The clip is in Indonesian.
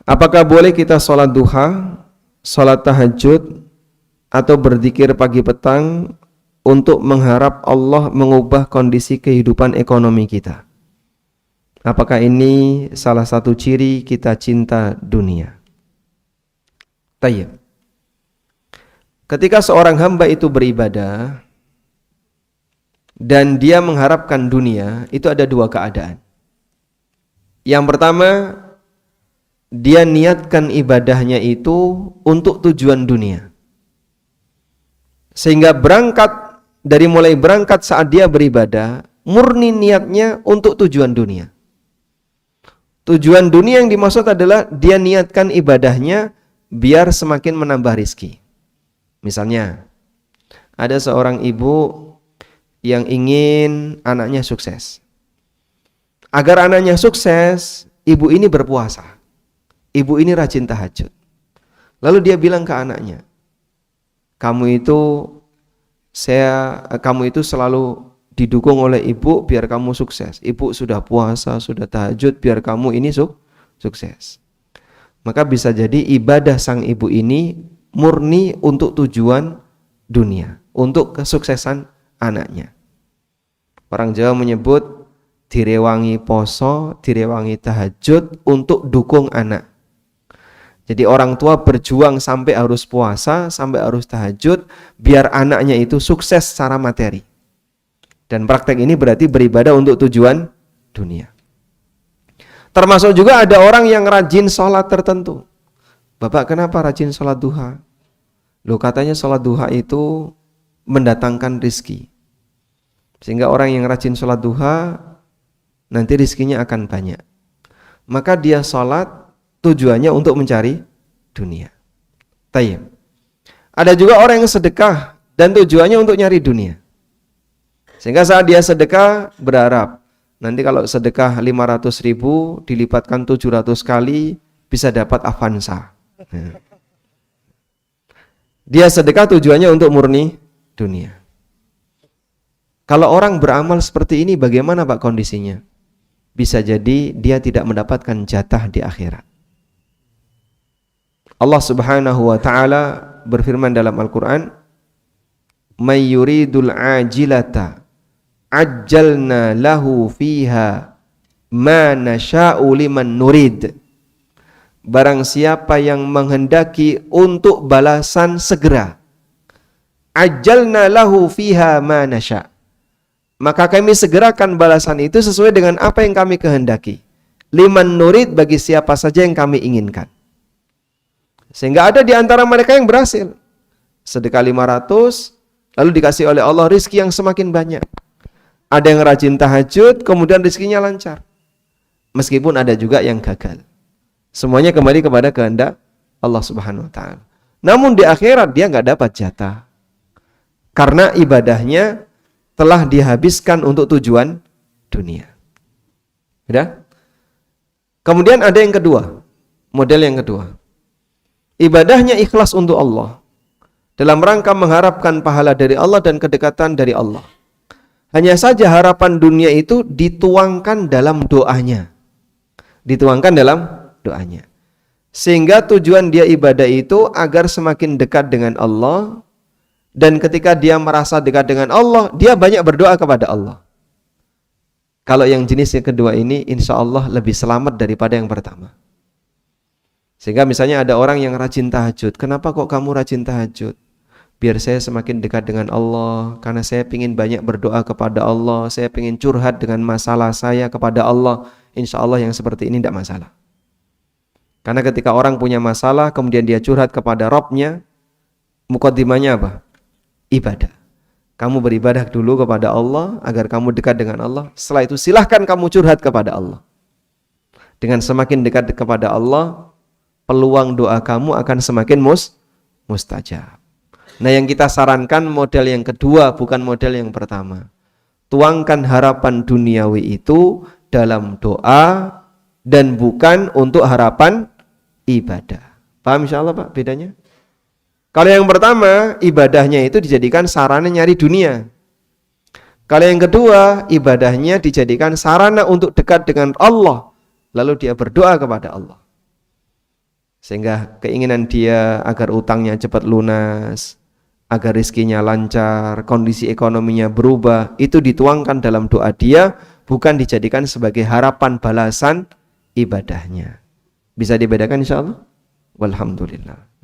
Apakah boleh kita sholat duha, sholat tahajud, atau berzikir pagi petang untuk mengharap Allah mengubah kondisi kehidupan ekonomi kita? Apakah ini salah satu ciri kita cinta dunia? Tayyib. Ketika seorang hamba itu beribadah dan dia mengharapkan dunia, itu ada dua keadaan. Yang pertama, dia niatkan ibadahnya itu untuk tujuan dunia. Sehingga mulai berangkat saat dia beribadah, murni niatnya untuk tujuan dunia. Tujuan dunia yang dimaksud adalah dia niatkan ibadahnya biar semakin menambah rizki. Misalnya, ada seorang ibu yang ingin anaknya sukses. Agar anaknya sukses, ibu ini berpuasa. Ibu ini rajin tahajud. Lalu dia bilang ke anaknya, kamu itu selalu didukung oleh ibu biar kamu sukses. Ibu sudah puasa, sudah tahajud biar kamu ini sukses. Maka bisa jadi ibadah sang ibu ini murni untuk tujuan dunia, untuk kesuksesan anaknya. Orang Jawa menyebut direwangi poso, direwangi tahajud untuk dukung anak. Jadi orang tua berjuang sampai harus puasa, sampai harus tahajud, biar anaknya itu sukses secara materi. Dan praktek ini berarti beribadah untuk tujuan dunia. Termasuk juga ada orang yang rajin sholat tertentu. Bapak, kenapa rajin sholat duha? Loh, katanya sholat duha itu mendatangkan rizki. Sehingga orang yang rajin sholat duha, nanti rizkinya akan banyak. Maka dia sholat tujuannya untuk mencari dunia. Tayyib. Ada juga orang yang sedekah dan tujuannya untuk nyari dunia. Sehingga saat dia sedekah berharap nanti kalau sedekah 500.000 dilipatkan 700 kali bisa dapat Avanza. Dia sedekah tujuannya untuk murni dunia. Kalau orang beramal seperti ini bagaimana Pak kondisinya? Bisa jadi dia tidak mendapatkan jatah di akhirat. Allah Subhanahu wa taala berfirman dalam Al-Qur'an, "May yuridul ajilata ajjalna lahu fiha ma nasha'u liman nurid." Barang siapa yang menghendaki untuk balasan segera, ajjalna lahu fiha ma nasha', maka kami segerakan balasan itu sesuai dengan apa yang kami kehendaki. Liman nurid, bagi siapa saja yang kami inginkan. Sehingga ada di antara mereka yang berhasil. Sedekah 500, lalu dikasih oleh Allah rizki yang semakin banyak. Ada yang rajin tahajud, kemudian rizkinya lancar. Meskipun ada juga yang gagal. Semuanya kembali kepada kehendak Allah Subhanahu wa ta'ala. Namun di akhirat dia nggak dapat jatah. Karena ibadahnya telah dihabiskan untuk tujuan dunia. Ya? Kemudian ada yang kedua, model yang kedua. Ibadahnya ikhlas untuk Allah, dalam rangka mengharapkan pahala dari Allah dan kedekatan dari Allah. Hanya saja harapan dunia itu dituangkan dalam doanya. Dituangkan dalam doanya. Sehingga tujuan dia ibadah itu agar semakin dekat dengan Allah. Dan ketika dia merasa dekat dengan Allah, dia banyak berdoa kepada Allah. Kalau yang jenis yang kedua ini, insya Allah lebih selamat daripada yang pertama. Sehingga misalnya ada orang yang rajin tahajud. Kenapa kok kamu rajin tahajud? Biar saya semakin dekat dengan Allah. Karena saya ingin banyak berdoa kepada Allah. Saya ingin curhat dengan masalah saya kepada Allah. Insya Allah yang seperti ini tidak masalah. Karena ketika orang punya masalah, kemudian dia curhat kepada Rabbnya, mukaddimahnya apa? Ibadah. Kamu beribadah dulu kepada Allah agar kamu dekat dengan Allah. Setelah itu silahkan kamu curhat kepada Allah. Dengan semakin dekat kepada Allah, peluang doa kamu akan semakin mustajab. Nah, yang kita sarankan model yang kedua, bukan model yang pertama. Tuangkan harapan duniawi itu dalam doa dan bukan untuk harapan ibadah. Paham insya Allah Pak bedanya? Kalau yang pertama, ibadahnya itu dijadikan sarana nyari dunia. Kalau yang kedua, ibadahnya dijadikan sarana untuk dekat dengan Allah. Lalu dia berdoa kepada Allah. Sehingga keinginan dia agar utangnya cepat lunas, agar rezekinya lancar, kondisi ekonominya berubah, itu dituangkan dalam doa dia, bukan dijadikan sebagai harapan balasan ibadahnya. Bisa dibedakan insyaallah? Walhamdulillah.